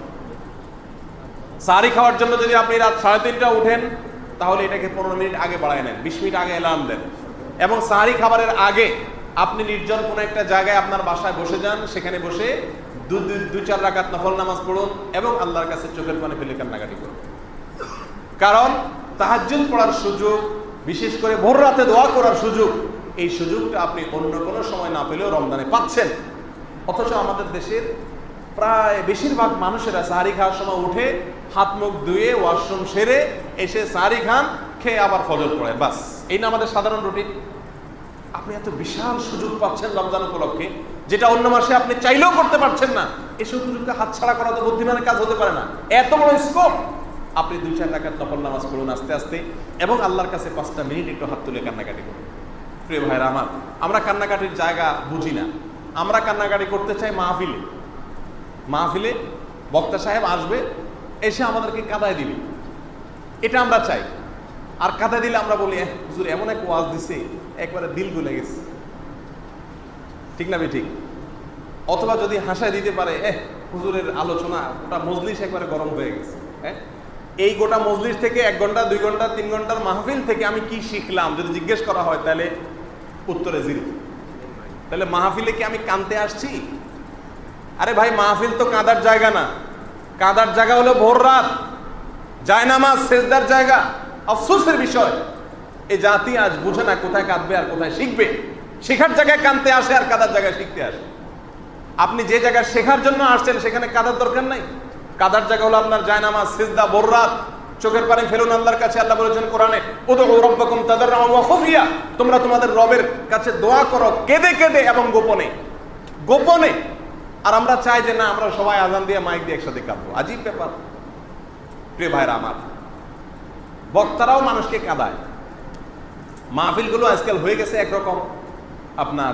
Speaker 1: সাহরি খাওয়ার জন্য যদি আপনি রাত 3:30 উঠেন, তাহলে এটাকে 15 মিনিট আগে বাড়ায় নেন, 20 মিনিট আগে অ্যালার্ম দেন, এবং সাহরি খাবারের আগে আপনি নির্জন কোনো একটা জায়গায় আপনার বাসায় বসে যান। সেখানে বসে 2-4 রাকাত নফল নামাজ পড়ুন এবং আল্লাহর কাছে চোখের পানি ফেলে কান্নাকাটি করুন। কারণ তাহাজ্জুদ পড়ার সুযোগ, বিশেষ করে ভোর রাতে দোয়া করার সুযোগ, এই সুযোগটা আপনি অন্য কোনো সময় না পেলেও রমজানে পাচ্ছেন। অথচ আমাদের দেশের প্রায় বেশিরভাগ মানুষেরা সাহরি খাওয়ার সময় উঠে হাত মুখ ধুয়ে ওয়াশরুম সেরে এসে সাহরি খান, খেয়ে আবার ফজর পড়ে, বাস। এই না আমাদের সাধারণ রুটিন। আপনি এত বিশাল সুযোগ পাচ্ছেন রমজান উপলক্ষে, যেটা অন্য মাসে আপনি চাইলেও করতে পারছেন না। এই সুযোগকে হাতছাড়া করা তো বুদ্ধিমানের কাজ হতে পারে না। এত বড় স্কোপ। আপনি 2-4 রাকাত নফল নামাজ পড়ুন আস্তে আস্তে, এবং আল্লাহর কাছে 5টা মিনিট একটু হাত তুলে কান্নাকাটি করুন। প্রিয় ভাইরা আমার, আমরা কান্নাকাটির জায়গা বুঝি না। আমরা কান্নাকাটি করতে চাই মাহফিলে। মাহফিলে বক্তা সাহেব আসবে, এসে আমাদেরকে কাদায় দিবে, এটা আমরা চাই। আর কাদায় দিলে আমরা বলি হুজুর এমন এক ওয়াজ দিছে একবারে দিল গলে গেছে, ঠিক না ঠিক? অথবা যদি হাসায় দিতে পারে হুজুরের আলোচনা গোটা মজলিস একবারে গরম হয়ে গেছে। এই গোটা মজলিস থেকে 1 ঘন্টা 2 ঘন্টা 3 ঘন্টার মাহফিল থেকে আমি কি শিখলাম যদি জিজ্ঞেস করা হয়, তাহলে উত্তরে 0। তাহলে মাহফিলে কি আমি কাঁদতে আসছি? আরে ভাই, মাহফিল তো কাঁদার জায়গা না। কাঁদার জায়গা হলো ভোর রাত, জায়নামাজ সেজদার জায়গা। আফসোসের বিষয়, এই জাতি আজ বুঝে না কোথায় কাঁদবে আর কোথায় শিখবে। শেখার জায়গায় কাঁদতে আসে আর কাঁদার জায়গায় শিখতে আসে। আপনি যে জায়গায় শেখার জন্য আসছেন সেখানে কাঁদার দরকার নাই। কাঁদার জায়গা হলো আপনার জায়নামাজ, সিজদা, ভোর রাত, চোখের পানি ফেলুন আল্লাহর কাছে। আল্লাহ বলেছেন কোরআনে, উদউ রাব্বাকুম তাদাররুআন ওয়া খুফিয়া, তোমরা তোমাদের রবের কাছে দোয়া করো কেঁদে কেঁদে এবং গোপনে গোপনে। আর আমরা চাই যে না, আমরা সবাই আজান দিয়ে মাইক দিয়ে একসাথে কাঁদবো। আজীব ব্যাপার। প্রিয় ভাইরা আমার, বক্তারাও মানুষকে কাঁদায়। মাহফিলগুলো আজকাল হয়ে গেছে একরকম আপনার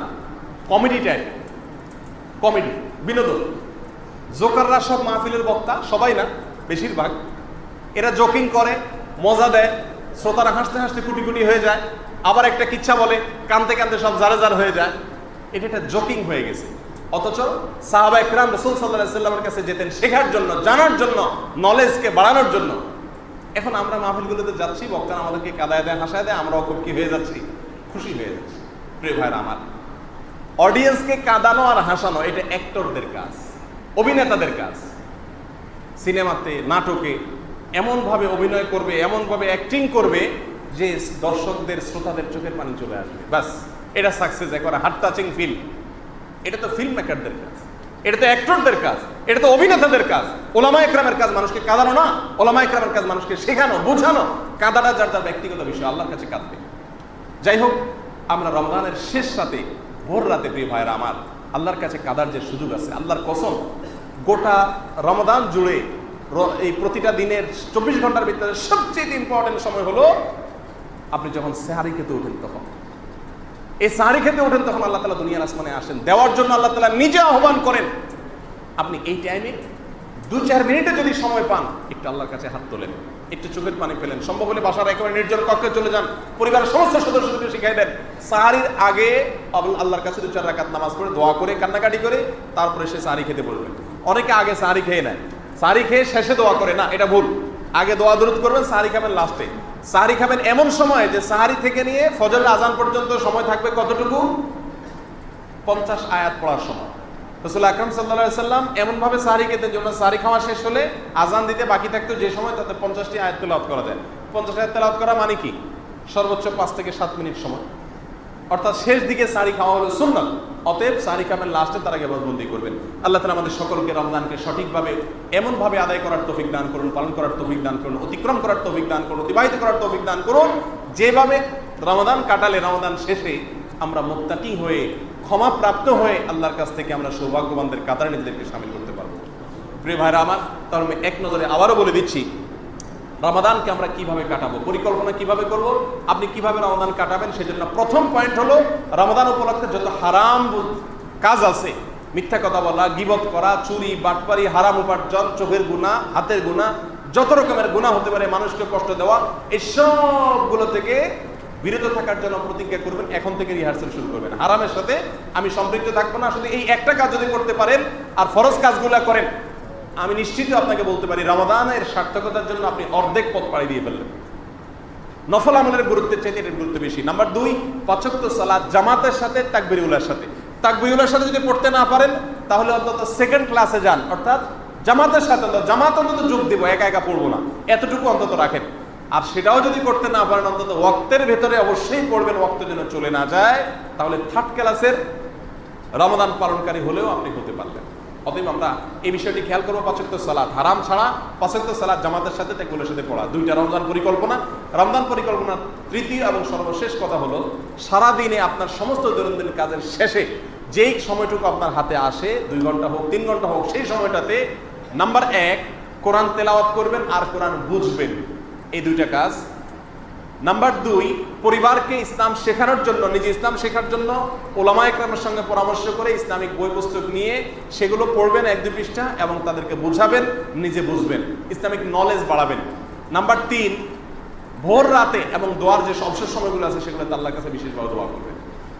Speaker 1: কমেডি টাইপ, কমেডি, বিনোদন। জোকাররা সব মাহফিলের বক্তা, সবাই না, বেশিরভাগ। এরা জোকিং করে, মজা দেয়, শ্রোতারা হাসতে হাসতে কুটি কুটি হয়ে যায়। আবার একটা কিচ্ছা বলে, কানতে কানতে সব জারে জার হয়ে যায়। এটা একটা জোকিং হয়ে গেছে। অথচ সাহাবা ইকরাম রাসূল সাল্লাল্লাহু আলাইহি ওয়াসাল্লামের কাছে যেতেন শেখার জন্য, জানার জন্য, নলেজকে বাড়ানোর জন্য। এখন আমরা মাহফিলগুলোতে যাচ্ছি, বক্তারা আমাদেরকে কাদায় দেয়, হাসায় দেয়, আমরাও খুব কি হয়ে যাচ্ছি, খুশি হয়ে যাচ্ছি। প্রিয় ভাইরা আমার, অডিয়েন্সকে কাঁদানো আর হাসানো এটা অ্যাক্টরদের কাজ, অভিনেতাদের কাজ। সিনেমাতে, নাটকে এমনভাবে অভিনয় করবে, এমনভাবে অ্যাক্টিং করবে যে দর্শকদের, শ্রোতাদের চোখের পানি চলে আসবে। বাস, এটা সাকসেস, একবার হার্ট টাচিং ফিল্ম। এটা তো ফিল্ম মেকারদের কাজ, এটা তো অ্যাক্টরদের কাজ, এটা তো অভিনেতাদের কাজ। ওলামা ইকরামের কাজ মানুষকে কাঁদানো না, ওলামা ইকরামের কাজ মানুষকে শেখানো, বোঝানো। কাঁদাটা যার যার ব্যক্তিগত বিষয়, আল্লাহর কাছে কাঁদবে। যাই হোক, আমরা রমজানের শেষ রাতে, ভোর রাতে, প্রিয় ভাইরা আমার, আল্লাহর কাছে কাঁদার যে সুযোগ আছে, আল্লাহর কসম, গোটা রমজান জুড়ে এই প্রতিটা দিনের 24 ঘন্টার ভিতরে সবচেয়ে ইম্পর্টেন্ট সময় হলো আপনি যখন সেহারি খেতে ওঠেন। তখন এই সেহারি খেতে ওঠেন, তখন আল্লাহ তাআলা দুনিয়ার আসমানে আসেন দেওয়ার জন্য। আল্লাহ তাআলা নিজে আহ্বান করেন। আপনি এই টাইমে 2-4 মিনিটে যদি সময় পান, একটু আল্লাহর কাছে হাত তোলেন, একটু চোখের পানি ফেলেন। সম্ভব হলে বাসার একেবারে নির্জন কক্ষে চলে যান, পরিবারের সমস্ত সদস্যদেরকে শিখাই দেন। সাহারির আগে আল্লাহর কাছে 2-4 রাকাত নামাজ পড়ে, দোয়া করে, কান্নাকাটি করে, তারপরে সে সাহারি খেতে বলবেন। অনেকে আগে সাহারি খেয়ে নেয়, সাহারি খেয়ে শেষে দোয়া করে, না, এটা ভুল। আগে দোয়া দরুদ করবেন, সাহারি খাবেন লাস্টে। সাহারি খাবেন এমন সময় যে সাহারি থেকে নিয়ে ফজরের আজান পর্যন্ত সময় থাকবে কতটুকু? 50 আয়াত পড়ার সময়। রাসূল আকরাম সাল্লাল্লাহু আলাইহি সাল্লাম এমন ভাবে সাহারি খেতেন, জন্য সাহারি খাওয়া শেষ হলে আজান দিতে বাকি থাকতো যে সময়, তাতে 50টি আয়াত তেলাওয়াত করা যায়। 50 আয়াত তেলাওয়াত করা মানে কি? সর্বোচ্চ 5 থেকে 7 মিনিট সময়। অর্থাৎ শেষ দিকে সাহারি খাওয়া হলো সুন্নাত। অতএব সাহারি খাবেন লাস্টে, তার আগে বন্দী করবেন। আল্লাহ তাআলা আমাদের সকলকে রমজানকে সঠিকভাবে, এমনভাবে আদায় করার তৌফিক দান করুন, পালন করার তৌফিক দান করুন, অতিক্রম করার তৌফিক দান করুন, অতিবাহিত করার তৌফিক দান করুন, যেভাবে রমাদান কাটালে রমাদান শেষে আমরা মুত্তাকি হয়ে, ক্ষমাপ্রাপ্ত হয়ে আল্লাহর কাছ থেকে আমরা সৌভাগ্যবানদের কাতারে নিজেদেরকে শামিল করতে পারবো। প্রিয় ভাইরা আমার, তাহলে আমি এক নজরে আবারও বলে দিচ্ছি, রমাদানকে আমরা কিভাবে কাটাবো, পরিকল্পনা কিভাবে করব, আপনি কিভাবে রমাদান কাটাবেন। সেজন্য প্রথম পয়েন্ট হলো, রমাদান উপলক্ষে যত হারাম কাজ আছে, মিথ্যা কথা বলা, গীবত করা, চুরি, বাটপারি, হারাম উপার্জন, চোখের গুনাহ, হাতের গুনাহ, যত রকমের গুনাহ হতে পারে, মানুষকে কষ্ট দেওয়া, এই সবগুলো থেকে বিরত থাকার জন্য প্রতিজ্ঞা করবেন। এখন থেকে রিহার্সাল শুরু করবেন। হারামের সাথে আমি সম্পৃক্ত থাকবো না। শুধু এই একটা কাজ যদি করতে পারেন আর ফরজ কাজগুলো করেন, আমি নিশ্চিত আপনাকে বলতে পারি রমাদানের সার্থকতার জন্য আপনি অর্ধেক পথ পাড়ি দিয়ে ফেললেন। নফল আমলের গুরুত্বের চাইতে এর গুরুত্ব বেশি। নাম্বার 2, 5 ওয়াক্ত সালাত জামাতের সাথে, তাকবীরুল্লাহর সাথে। তাকবীরুল্লাহর সাথে যদি পড়তে না পারেন, তাহলে অন্তত সেকেন্ড ক্লাসে যান, অর্থাৎ জামাতের সাথে, জামাত অন্তত যোগ দিব, একা একা পড়বো না, এতটুকু অন্তত রাখেন। আর সেটাও যদি করতে না পারেন, অন্তত ওয়াক্তের ভেতরে অবশ্যই পড়বেন, ওয়াক্ত যেন চলে না যায়। তাহলে 3rd ক্লাসের রমাদান পালনকারী হলেও আপনি হতে পারলেন। অতএব আমরা এই বিষয়টি খেয়াল করবো। 5 ওয়াক্ত সালাত হারাম ছাড়া, 5 ওয়াক্ত সালাত জামাতের সাথে, তাকবীরের সাথে পড়া, 2টা রমজান পরিকল্পনা। রমজান পরিকল্পনার তৃতীয় এবং সর্বশেষ কথা হলো, সারাদিনে আপনার সমস্ত দৈনন্দিন কাজের শেষে যেই সময়টুকু আপনার হাতে আসে, 2 ঘন্টা হোক, 3 ঘন্টা হোক, সেই সময়টাতে নাম্বার 1 কোরআন তেলাওয়াত করবেন আর কোরআন বুঝবেন, এই 2টা কাজ। নাম্বার 2 পরিবারকে ইসলাম শেখানোর জন্য, নিজে ইসলাম শেখার জন্য ওলামা একরামের সঙ্গে পরামর্শ করে ইসলামিক বই পুস্তক নিয়ে সেগুলো পড়বেন 1-2 পৃষ্ঠা এবং তাদেরকে বোঝাবেন, নিজে বুঝবেন, ইসলামিক নলেজ বাড়াবেন। নাম্বার 3, ভোর রাতে এবং দোয়ার যে অবসর সময়গুলো আছে সেগুলোতে আল্লাহর কাছে বিশেষভাবে দোয়া করবেন।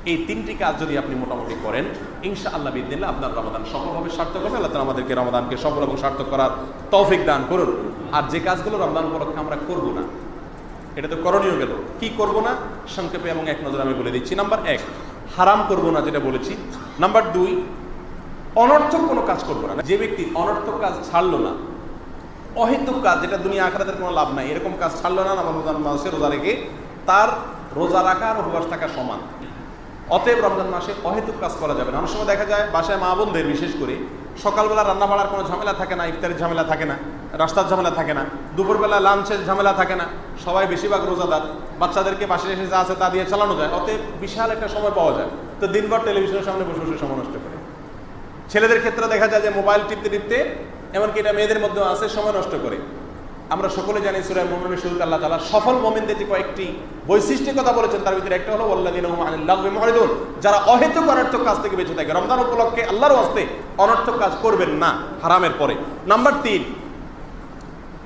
Speaker 1: এই 3টি কাজ যদি আপনি মোটামুটি করেন, ইনশাআল্লাহ বিদিনিল্লাহ আপনার রমাদান সফলভাবে সার্থক হবে। আল্লাহ তাআলা আমাদেরকে রমাদানকে সফল এবং সার্থক করার তৌফিক দান করুন। আর যে কাজগুলো রমজান উপলক্ষে আমরা করব না, এটা তো করণীয় গেল, কি করব না সংক্ষেপে এবং এক নজরে আমি বলে দিচ্ছি। নাম্বার 1, হারাম করব না, যেটা বলেছি। নাম্বার 2, অনর্থক কোনো কাজ করব না। যে ব্যক্তি অনর্থক কাজ ছাড়লো না, অহেতুক কাজ, যেটা দুনিয়া আখিরাতের কোনো লাভ নাই, এরকম কাজ ছাড়লো না রমজান মাসে রোজা রেখে, তার রোজা রাখা আর উপবাস থাকা সমান। অতএব রমজান মাসে অহেতুক কাজ করা যাবে না। অনেক সময় দেখা যায় বাসায় মা বোনদের বিশেষ করে সকালবেলা রান্না বাড়ার কোনো ঝামেলা থাকে না, ইফতারের ঝামেলা থাকে না, রাস্তার ঝামেলা থাকে না, দুপুরবেলা লাঞ্চের ঝামেলা থাকে না, সবাই বেশিরভাগ রোজাদার, বাচ্চাদেরকে পাশে এসে যা আছে তা দিয়ে চালানো যায়। অতএব বিশাল একটা সময় পাওয়া যায়, তো দিনভর টেলিভিশনের সামনে বসে বসে সময় নষ্ট করে। ছেলেদের ক্ষেত্রে দেখা যায় যে মোবাইল টিপতে টিপতে, এমনকি এটা মেয়েদের মধ্যেও আছে, সময় নষ্ট করে। আমরা সকলে জানি সূরা মুমিনুনের শুরুতে আল্লাহ তাআলা সফল মুমিনদের যে কয়েকটি বৈশিষ্ট্যের কথা বলেছেন, তার ভিতরে একটা হলো ওয়াল্লাযীনা হুম আনিল লাগবি মুরিদুন, যারা অহেতুক অনর্থক কাজ থেকে বেঁচে থাকে। রমজান উপলক্ষে আল্লাহর ওয়াস্তে অনর্থক কাজ করবেন না হারামের পরে। নাম্বার 3,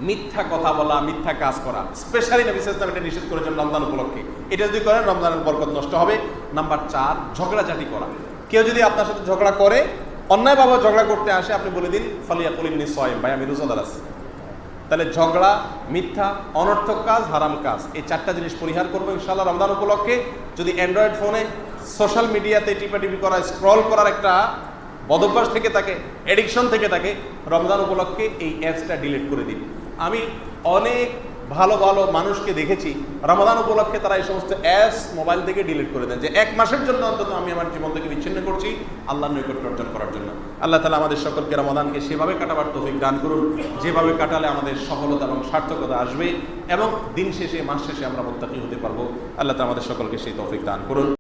Speaker 1: মিথ্যা কথা বলা, মিথ্যা কাজ করা, স্পেশালি নবী সাল্লাল্লাহু আলাইহি ওয়াসাল্লাম এটা নিষেধ করেছেন রমজান উপলক্ষে। এটা যদি করেন রমজানের বরকত নষ্ট হবে। নাম্বার 4, ঝগড়াঝাটি করা। কেউ যদি আপনার সাথে ঝগড়া করে, অন্যায়ভাবে ঝগড়া করতে আসে, আপনি বলে দিন ফালিয়াকুল ইন্নী সাইম, ভাই আমি রোজাদার আছি। তাহলে ঝগড়া, মিথ্যা, অনর্থক কাজ, হারাম কাজ, এই 4টা জিনিস পরিহার করবো ইনশাআল্লাহ রমজান উপলক্ষে। যদি অ্যান্ড্রয়েড ফোনে সোশ্যাল মিডিয়াতে টিপাটিপি করা, স্ক্রল করার একটা বদভ্যাস থেকে থাকে, এডিকশন থেকে থাকে, রমজান উপলক্ষে এই অ্যাপসটা ডিলিট করে দিন। আমি অনেক ভালো ভালো মানুষকে দেখেছি রমজান উপলক্ষে তারা এই সমস্ত অ্যাপস মোবাইল থেকে ডিলিট করে দেন, যে 1 মাসের জন্য অন্তত আমি আমার জীবন থেকে বিচ্ছিন্ন করছি আল্লাহর নৈকট্য অর্জন করার জন্য। আল্লাহ তাআলা আমাদের সকলকে রমাদানকে সেভাবে কাটাবার তৌফিক দান করুন, যেভাবে কাটালে আমাদের সফলতা এবং সার্থকতা আসবে এবং দিন শেষে, মাস শেষে আমরা মুত্তাকি হতে পারবো। আল্লাহ তাআলা আমাদের সকলকে সেই তৌফিক দান করুন।